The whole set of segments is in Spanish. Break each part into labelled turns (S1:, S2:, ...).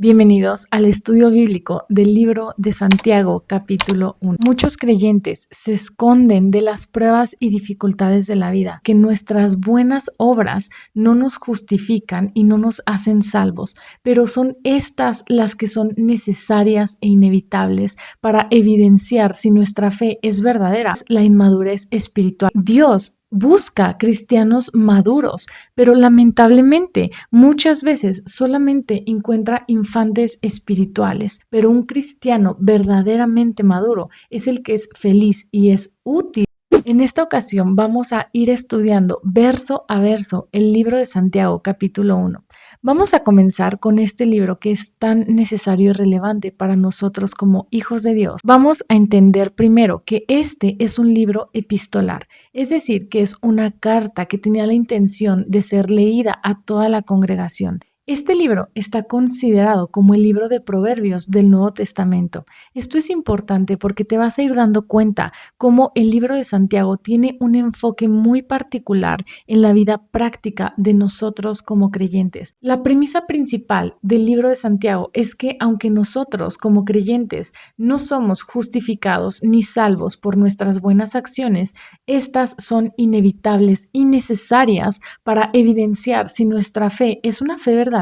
S1: Bienvenidos al estudio bíblico del libro de Santiago, capítulo 1. Muchos creyentes se esconden de las pruebas y dificultades de la vida, que nuestras buenas obras no nos justifican y no nos hacen salvos, pero son estas las que son necesarias e inevitables para evidenciar si nuestra fe es verdadera. La inmadurez espiritual. Dios busca cristianos maduros, pero lamentablemente muchas veces solamente encuentra infantes espirituales, pero un cristiano verdaderamente maduro es el que es feliz y es útil. En esta ocasión vamos a ir estudiando verso a verso el libro de Santiago, capítulo 1. Vamos a comenzar con este libro que es tan necesario y relevante para nosotros como hijos de Dios. Vamos a entender primero que este es un libro epistolar, es decir, que es una carta que tenía la intención de ser leída a toda la congregación. Este libro está considerado como el libro de Proverbios del Nuevo Testamento. Esto es importante porque te vas a ir dando cuenta cómo el libro de Santiago tiene un enfoque muy particular en la vida práctica de nosotros como creyentes. La premisa principal del libro de Santiago es que aunque nosotros como creyentes no somos justificados ni salvos por nuestras buenas acciones, estas son inevitables y necesarias para evidenciar si nuestra fe es una fe verdadera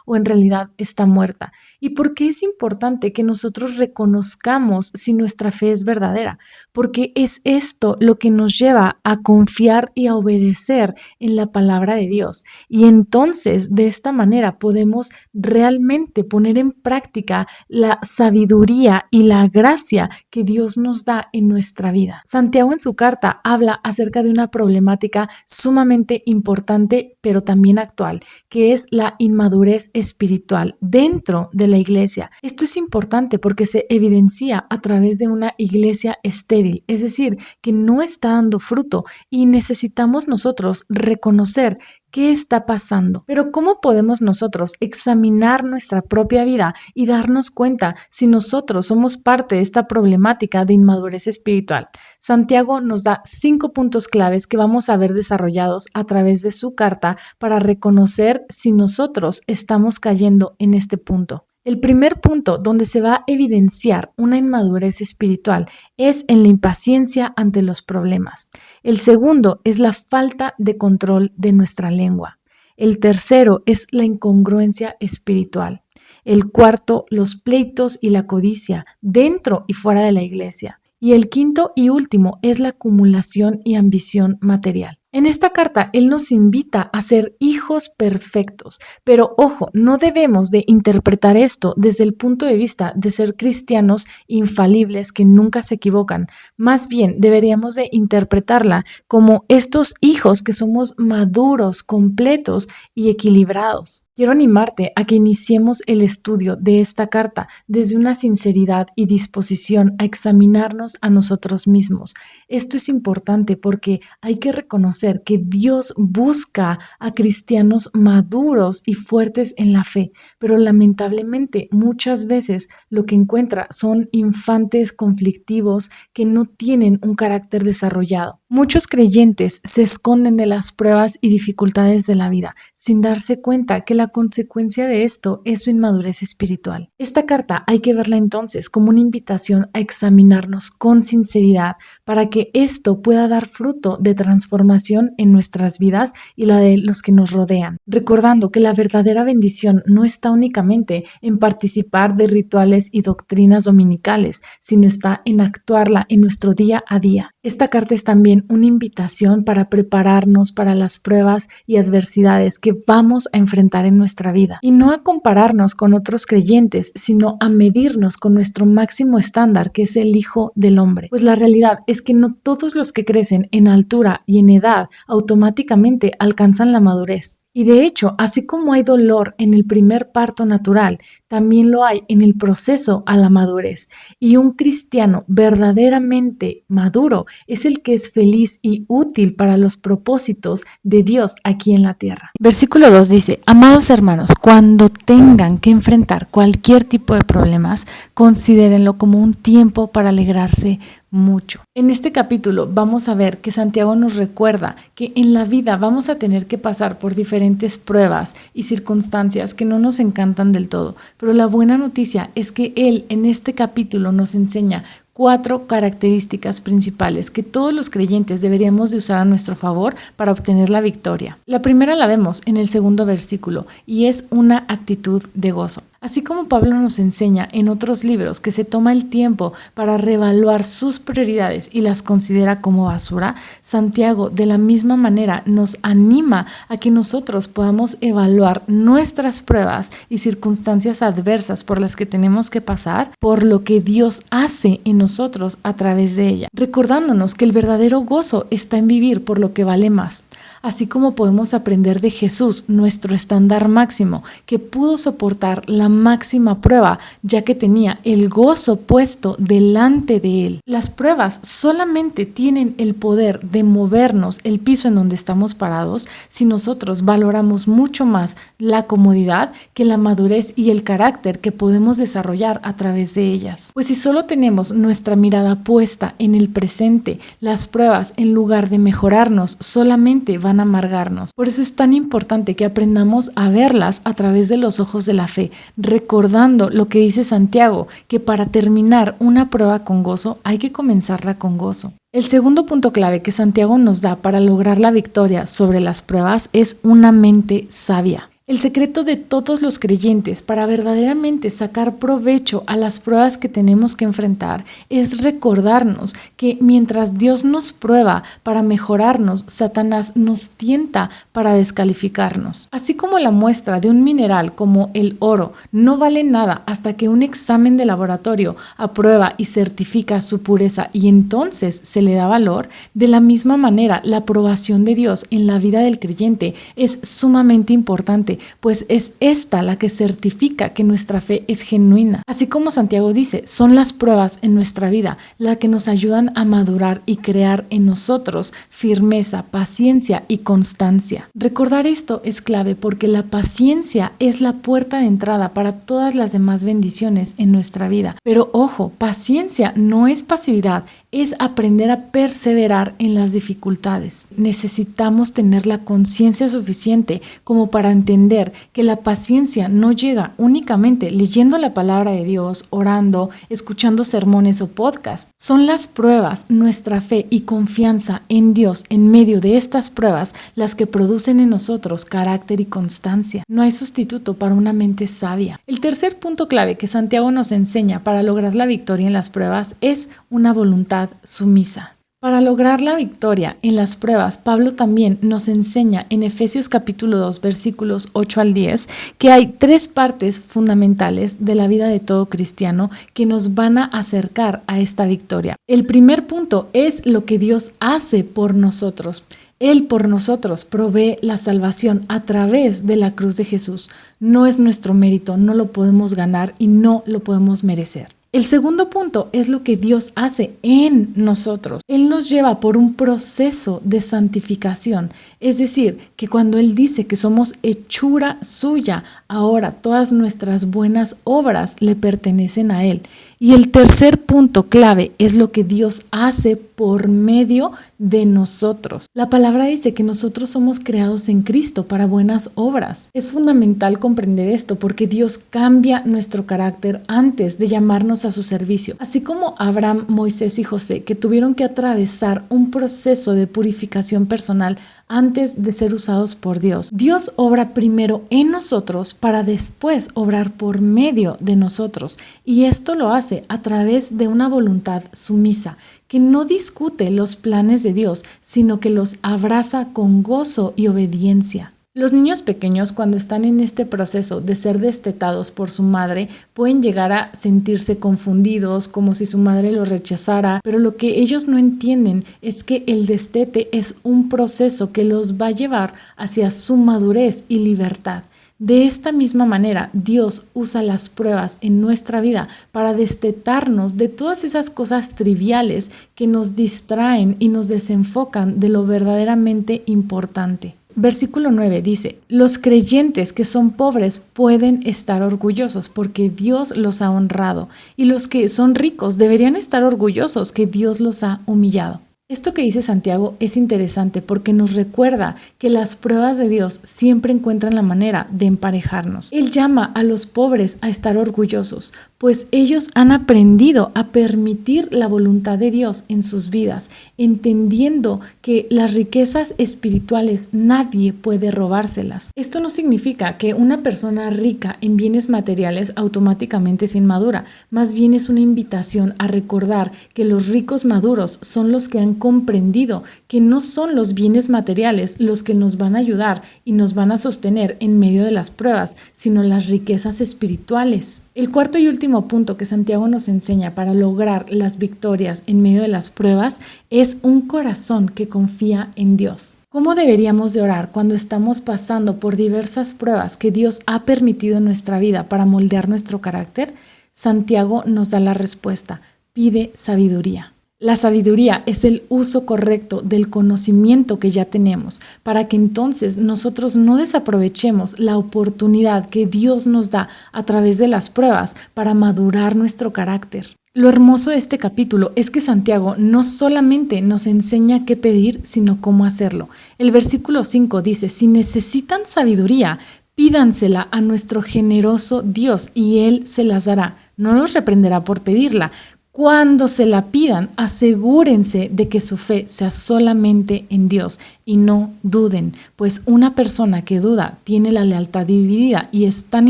S1: o en realidad está muerta. ¿Y por qué es importante que nosotros reconozcamos si nuestra fe es verdadera? Porque es esto lo que nos lleva a confiar y a obedecer en la palabra de Dios. Y entonces, de esta manera, podemos realmente poner en práctica la sabiduría y la gracia que Dios nos da en nuestra vida. Santiago en su carta habla acerca de una problemática sumamente importante, pero también actual, que es la inmadurez espiritual dentro de la iglesia. Esto es importante porque se evidencia a través de una iglesia estéril, es decir, que no está dando fruto y necesitamos nosotros reconocer qué está pasando. Pero ¿cómo podemos nosotros examinar nuestra propia vida y darnos cuenta si nosotros somos parte de esta problemática de inmadurez espiritual? Santiago nos da 5 puntos claves que vamos a ver desarrollados a través de su carta para reconocer si nosotros estamos cayendo en este punto. El primer punto donde se va a evidenciar una inmadurez espiritual es en la impaciencia ante los problemas. El segundo es la falta de control de nuestra lengua. El tercero es la incongruencia espiritual. El cuarto, los pleitos y la codicia dentro y fuera de la iglesia. Y el quinto y último es la acumulación y ambición material. En esta carta, él nos invita a ser hijos perfectos, pero ojo, no debemos de interpretar esto desde el punto de vista de ser cristianos infalibles que nunca se equivocan. Más bien, deberíamos de interpretarla como estos hijos que somos maduros, completos y equilibrados. Quiero animarte a que iniciemos el estudio de esta carta desde una sinceridad y disposición a examinarnos a nosotros mismos. Esto es importante porque hay que reconocer que Dios busca a cristianos maduros y fuertes en la fe, pero lamentablemente muchas veces lo que encuentra son infantes conflictivos que no tienen un carácter desarrollado. Muchos creyentes se esconden de las pruebas y dificultades de la vida sin darse cuenta que la consecuencia de esto es su inmadurez espiritual. Esta carta hay que verla entonces como una invitación a examinarnos con sinceridad para que esto pueda dar fruto de transformación en nuestras vidas y la de los que nos rodean. Recordando que la verdadera bendición no está únicamente en participar de rituales y doctrinas dominicales, sino está en actuarla en nuestro día a día. Esta carta es también una invitación para prepararnos para las pruebas y adversidades que vamos a enfrentar en nuestra vida y no a compararnos con otros creyentes, sino a medirnos con nuestro máximo estándar, que es el Hijo del Hombre. Pues la realidad es que no todos los que crecen en altura y en edad automáticamente alcanzan la madurez. Y de hecho, así como hay dolor en el primer parto natural, también lo hay en el proceso a la madurez. Y un cristiano verdaderamente maduro es el que es feliz y útil para los propósitos de Dios aquí en la tierra. Versículo 2 dice: amados hermanos, cuando tengan que enfrentar cualquier tipo de problemas, considérenlo como un tiempo para alegrarse mucho. En este capítulo vamos a ver que Santiago nos recuerda que en la vida vamos a tener que pasar por diferentes pruebas y circunstancias que no nos encantan del todo, pero la buena noticia es que él en este capítulo nos enseña 4 características principales que todos los creyentes deberíamos de usar a nuestro favor para obtener la victoria. La primera la vemos en el segundo versículo y es una actitud de gozo. Así como Pablo nos enseña en otros libros que se toma el tiempo para reevaluar sus prioridades y las considera como basura, Santiago de la misma manera nos anima a que nosotros podamos evaluar nuestras pruebas y circunstancias adversas por las que tenemos que pasar, por lo que Dios hace en nosotros a través de ella, recordándonos que el verdadero gozo está en vivir por lo que vale más. Así como podemos aprender de Jesús, nuestro estándar máximo, que pudo soportar la máxima prueba, ya que tenía el gozo puesto delante de él. Las pruebas solamente tienen el poder de movernos el piso en donde estamos parados si nosotros valoramos mucho más la comodidad que la madurez y el carácter que podemos desarrollar a través de ellas. Pues si solo tenemos nuestra mirada puesta en el presente, las pruebas, en lugar de mejorarnos, solamente van a amargarnos. Por eso es tan importante que aprendamos a verlas a través de los ojos de la fe, recordando lo que dice Santiago, que para terminar una prueba con gozo hay que comenzarla con gozo. El segundo punto clave que Santiago nos da para lograr la victoria sobre las pruebas es una mente sabia. El secreto de todos los creyentes para verdaderamente sacar provecho a las pruebas que tenemos que enfrentar es recordarnos que mientras Dios nos prueba para mejorarnos, Satanás nos tienta para descalificarnos. Así como la muestra de un mineral como el oro no vale nada hasta que un examen de laboratorio aprueba y certifica su pureza y entonces se le da valor, de la misma manera la aprobación de Dios en la vida del creyente es sumamente importante, pues es esta la que certifica que nuestra fe es genuina. Así como Santiago dice, son las pruebas en nuestra vida las que nos ayudan a madurar y crear en nosotros firmeza, paciencia y constancia. Recordar esto es clave porque la paciencia es la puerta de entrada para todas las demás bendiciones en nuestra vida. Pero ojo, paciencia no es pasividad, es aprender a perseverar en las dificultades. Necesitamos tener la conciencia suficiente como para entender que la paciencia no llega únicamente leyendo la palabra de Dios, orando, escuchando sermones o podcasts. Son las pruebas, nuestra fe y confianza en Dios en medio de estas pruebas las que producen en nosotros carácter y constancia. No hay sustituto para una mente sabia. El tercer punto clave que Santiago nos enseña para lograr la victoria en las pruebas es una voluntad sumisa. Para lograr la victoria en las pruebas, Pablo también nos enseña en Efesios capítulo 2, versículos 8 al 10, que hay 3 partes fundamentales de la vida de todo cristiano que nos van a acercar a esta victoria. El primer punto es lo que Dios hace por nosotros. Él por nosotros provee la salvación a través de la cruz de Jesús. No es nuestro mérito, no lo podemos ganar y no lo podemos merecer. El segundo punto es lo que Dios hace en nosotros. Él nos lleva por un proceso de santificación. Es decir, que cuando Él dice que somos hechura suya, ahora todas nuestras buenas obras le pertenecen a Él. Y el tercer punto clave es lo que Dios hace por medio de nosotros. La palabra dice que nosotros somos creados en Cristo para buenas obras. Es fundamental comprender esto porque Dios cambia nuestro carácter antes de llamarnos a su servicio. Así como Abraham, Moisés y José, que tuvieron que atravesar un proceso de purificación personal antes de ser usados por Dios. Dios obra primero en nosotros para después obrar por medio de nosotros. Y esto lo hace a través de una voluntad sumisa, que no discute los planes de Dios, sino que los abraza con gozo y obediencia. Los niños pequeños, cuando están en este proceso de ser destetados por su madre, pueden llegar a sentirse confundidos, como si su madre los rechazara, pero lo que ellos no entienden es que el destete es un proceso que los va a llevar hacia su madurez y libertad. De esta misma manera, Dios usa las pruebas en nuestra vida para destetarnos de todas esas cosas triviales que nos distraen y nos desenfocan de lo verdaderamente importante. Versículo 9 dice, los creyentes que son pobres pueden estar orgullosos porque Dios los ha honrado, y los que son ricos deberían estar orgullosos que Dios los ha humillado. Esto que dice Santiago es interesante porque nos recuerda que las pruebas de Dios siempre encuentran la manera de emparejarnos. Él llama a los pobres a estar orgullosos, pues ellos han aprendido a permitir la voluntad de Dios en sus vidas, entendiendo que las riquezas espirituales nadie puede robárselas. Esto no significa que una persona rica en bienes materiales automáticamente es inmadura, más bien es una invitación a recordar que los ricos maduros son los que han comprendido que no son los bienes materiales los que nos van a ayudar y nos van a sostener en medio de las pruebas, sino las riquezas espirituales. El cuarto y último punto que Santiago nos enseña para lograr las victorias en medio de las pruebas es un corazón que confía en Dios. ¿Cómo deberíamos de orar cuando estamos pasando por diversas pruebas que Dios ha permitido en nuestra vida para moldear nuestro carácter? Santiago nos da la respuesta: pide sabiduría. La sabiduría es el uso correcto del conocimiento que ya tenemos para que entonces nosotros no desaprovechemos la oportunidad que Dios nos da a través de las pruebas para madurar nuestro carácter. Lo hermoso de este capítulo es que Santiago no solamente nos enseña qué pedir, sino cómo hacerlo. El versículo 5 dice, si necesitan sabiduría, pídansela a nuestro generoso Dios y Él se las dará. No los reprenderá por pedirla. Cuando se la pidan, asegúrense de que su fe sea solamente en Dios y no duden, pues una persona que duda tiene la lealtad dividida y es tan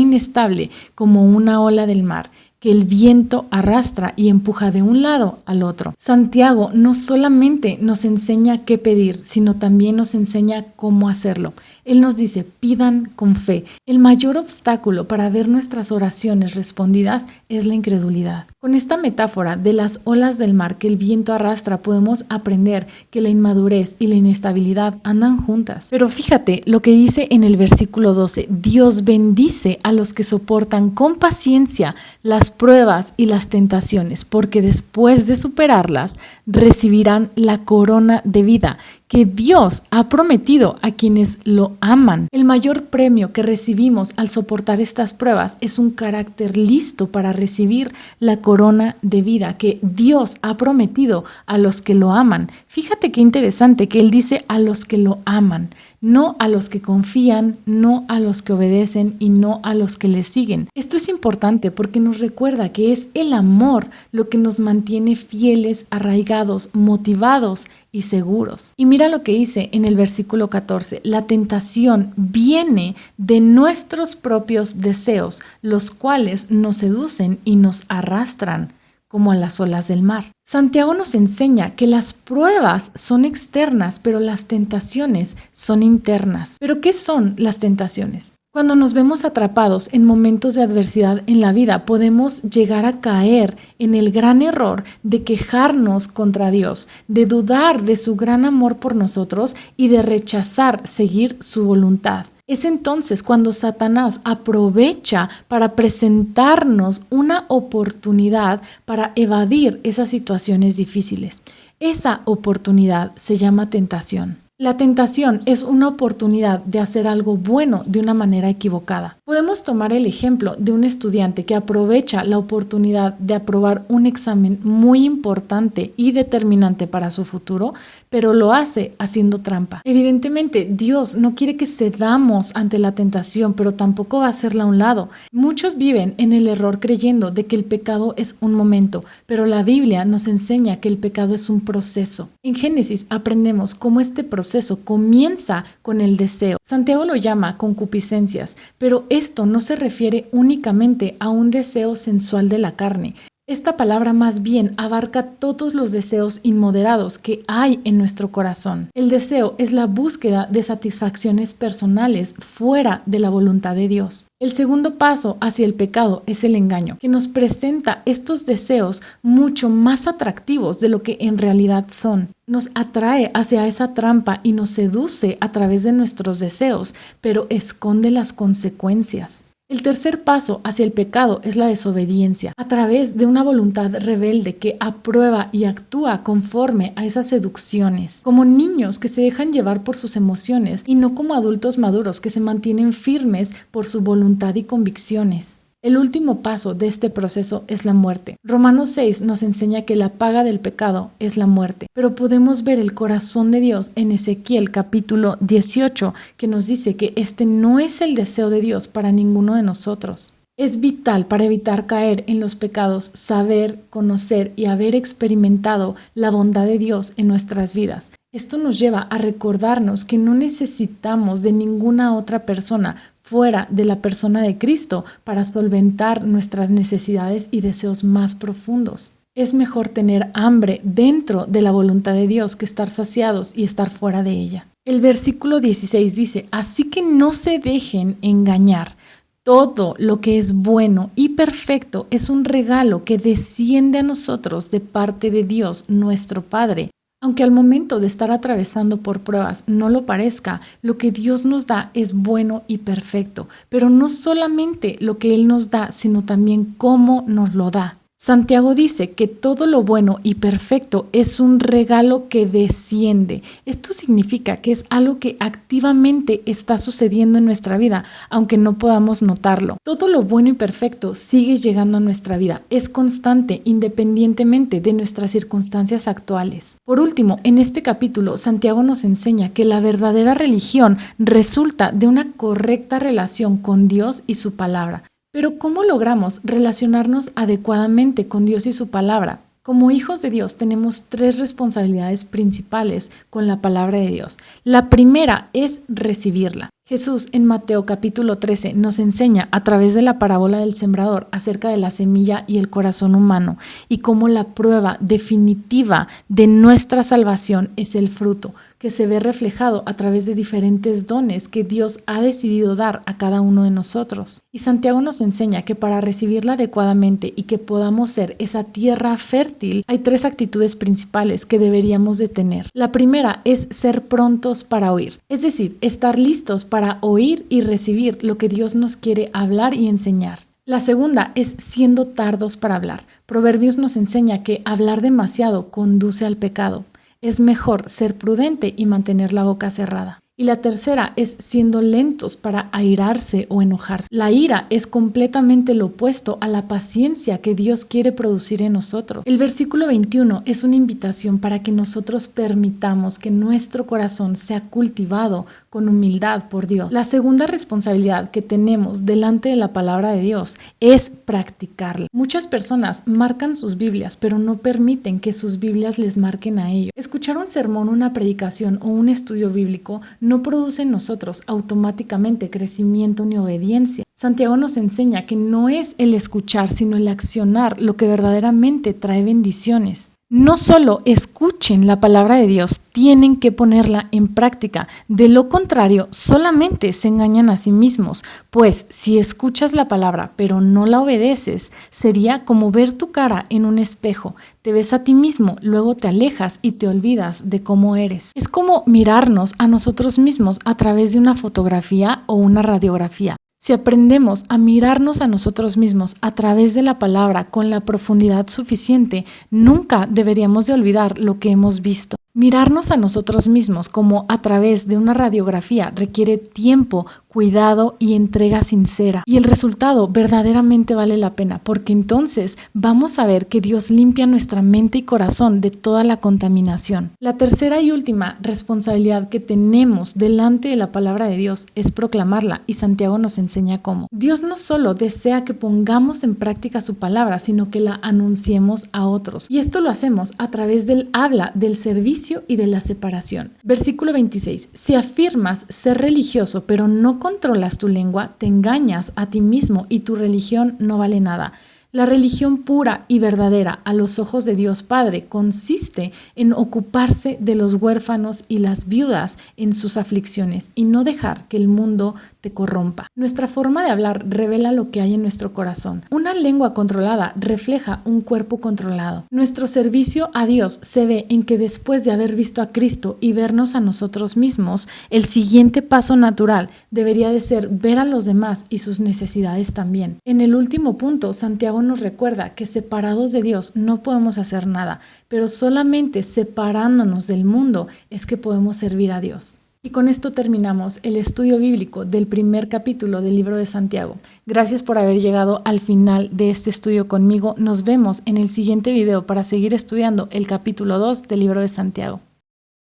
S1: inestable como una ola del mar que el viento arrastra y empuja de un lado al otro. Santiago no solamente nos enseña qué pedir, sino también nos enseña cómo hacerlo. Él nos dice, pidan con fe. El mayor obstáculo para ver nuestras oraciones respondidas es la incredulidad. Con esta metáfora de las olas del mar que el viento arrastra, podemos aprender que la inmadurez y la inestabilidad andan juntas. Pero fíjate lo que dice en el versículo 12, Dios bendice a los que soportan con paciencia las pruebas y las tentaciones, porque después de superarlas recibirán la corona de vida que Dios ha prometido a quienes lo aman. El mayor premio que recibimos al soportar estas pruebas es un carácter listo para recibir la corona de vida que Dios ha prometido a los que lo aman. Fíjate qué interesante que Él dice a los que lo aman, no a los que confían, no a los que obedecen y no a los que le siguen. Esto es importante porque nos recuerda que es el amor lo que nos mantiene fieles, arraigados, motivados y seguros. Y mira lo que dice en el versículo 14, la tentación viene de nuestros propios deseos, los cuales nos seducen y nos arrastran como a las olas del mar. Santiago nos enseña que las pruebas son externas, pero las tentaciones son internas. ¿Pero qué son las tentaciones? Cuando nos vemos atrapados en momentos de adversidad en la vida, podemos llegar a caer en el gran error de quejarnos contra Dios, de dudar de su gran amor por nosotros y de rechazar seguir su voluntad. Es entonces cuando Satanás aprovecha para presentarnos una oportunidad para evadir esas situaciones difíciles. Esa oportunidad se llama tentación. La tentación es una oportunidad de hacer algo bueno de una manera equivocada. Podemos tomar el ejemplo de un estudiante que aprovecha la oportunidad de aprobar un examen muy importante y determinante para su futuro, pero lo hace haciendo trampa. Evidentemente, Dios no quiere que cedamos ante la tentación, pero tampoco va a hacerla a un lado. Muchos viven en el error creyendo de que el pecado es un momento, pero la Biblia nos enseña que el pecado es un proceso. En Génesis aprendemos cómo este proceso comienza con el deseo. Santiago lo llama concupiscencias, pero esto no se refiere únicamente a un deseo sensual de la carne. Esta palabra más bien abarca todos los deseos inmoderados que hay en nuestro corazón. El deseo es la búsqueda de satisfacciones personales fuera de la voluntad de Dios. El segundo paso hacia el pecado es el engaño, que nos presenta estos deseos mucho más atractivos de lo que en realidad son. Nos atrae hacia esa trampa y nos seduce a través de nuestros deseos, pero esconde las consecuencias. El tercer paso hacia el pecado es la desobediencia, a través de una voluntad rebelde que aprueba y actúa conforme a esas seducciones, como niños que se dejan llevar por sus emociones y no como adultos maduros que se mantienen firmes por su voluntad y convicciones. El último paso de este proceso es la muerte. Romanos 6 nos enseña que la paga del pecado es la muerte, pero podemos ver el corazón de Dios en Ezequiel capítulo 18, que nos dice que este no es el deseo de Dios para ninguno de nosotros. Es vital para evitar caer en los pecados saber, conocer y haber experimentado la bondad de Dios en nuestras vidas. Esto nos lleva a recordarnos que no necesitamos de ninguna otra persona fuera de la persona de Cristo para solventar nuestras necesidades y deseos más profundos. Es mejor tener hambre dentro de la voluntad de Dios que estar saciados y estar fuera de ella. El versículo 16 dice, así que no se dejen engañar. Todo lo que es bueno y perfecto es un regalo que desciende a nosotros de parte de Dios, nuestro Padre. Aunque al momento de estar atravesando por pruebas no lo parezca, lo que Dios nos da es bueno y perfecto, pero no solamente lo que Él nos da, sino también cómo nos lo da. Santiago dice que todo lo bueno y perfecto es un regalo que desciende. Esto significa que es algo que activamente está sucediendo en nuestra vida, aunque no podamos notarlo. Todo lo bueno y perfecto sigue llegando a nuestra vida. Es constante, independientemente de nuestras circunstancias actuales. Por último, en este capítulo, Santiago nos enseña que la verdadera religión resulta de una correcta relación con Dios y su palabra. Pero ¿cómo logramos relacionarnos adecuadamente con Dios y su palabra? Como hijos de Dios tenemos 3 responsabilidades principales con la palabra de Dios. La primera es recibirla. Jesús en Mateo capítulo 13 nos enseña a través de la parábola del sembrador acerca de la semilla y el corazón humano y cómo la prueba definitiva de nuestra salvación es el fruto, que se ve reflejado a través de diferentes dones que Dios ha decidido dar a cada uno de nosotros. Y Santiago nos enseña que para recibirla adecuadamente y que podamos ser esa tierra fértil, hay 3 actitudes principales que deberíamos de tener. La primera es ser prontos para oír, es decir, estar listos para oír y recibir lo que Dios nos quiere hablar y enseñar. La segunda es siendo tardos para hablar. Proverbios nos enseña que hablar demasiado conduce al pecado. Es mejor ser prudente y mantener la boca cerrada. Y la tercera es siendo lentos para airarse o enojarse. La ira es completamente lo opuesto a la paciencia que Dios quiere producir en nosotros. El versículo 21 es una invitación para que nosotros permitamos que nuestro corazón sea cultivado con humildad por Dios. La segunda responsabilidad que tenemos delante de la palabra de Dios es practicarla. Muchas personas marcan sus Biblias, pero no permiten que sus Biblias les marquen a ellos. Escuchar un sermón, una predicación o un estudio bíblico no produce en nosotros automáticamente crecimiento ni obediencia. Santiago nos enseña que no es el escuchar, sino el accionar lo que verdaderamente trae bendiciones. No solo escuchen la palabra de Dios, tienen que ponerla en práctica. De lo contrario, solamente se engañan a sí mismos, pues si escuchas la palabra pero no la obedeces, sería como ver tu cara en un espejo. Te ves a ti mismo, luego te alejas y te olvidas de cómo eres. Es como mirarnos a nosotros mismos a través de una fotografía o una radiografía. Si aprendemos a mirarnos a nosotros mismos a través de la palabra con la profundidad suficiente, nunca deberíamos de olvidar lo que hemos visto. Mirarnos a nosotros mismos como a través de una radiografía requiere tiempo, cuidado y entrega sincera. Y el resultado verdaderamente vale la pena, porque entonces vamos a ver que Dios limpia nuestra mente y corazón de toda la contaminación. La tercera y última responsabilidad que tenemos delante de la palabra de Dios es proclamarla, y Santiago nos enseña cómo. Dios no solo desea que pongamos en práctica su palabra, sino que la anunciemos a otros. Y esto lo hacemos a través del habla, del servicio y de la separación. Versículo 26. Si afirmas ser religioso pero no controlas tu lengua, te engañas a ti mismo y tu religión no vale nada. La religión pura y verdadera a los ojos de Dios Padre consiste en ocuparse de los huérfanos y las viudas en sus aflicciones y no dejar que el mundo te corrompa. Nuestra forma de hablar revela lo que hay en nuestro corazón. Una lengua controlada refleja un cuerpo controlado. Nuestro servicio a Dios se ve en que después de haber visto a Cristo y vernos a nosotros mismos, el siguiente paso natural debería de ser ver a los demás y sus necesidades también. En el último punto, Santiago nos recuerda que separados de Dios no podemos hacer nada, pero solamente separándonos del mundo es que podemos servir a Dios. Y con esto terminamos el estudio bíblico del primer capítulo del libro de Santiago. Gracias por haber llegado al final de este estudio conmigo. Nos vemos en el siguiente video para seguir estudiando el capítulo 2 del libro de Santiago.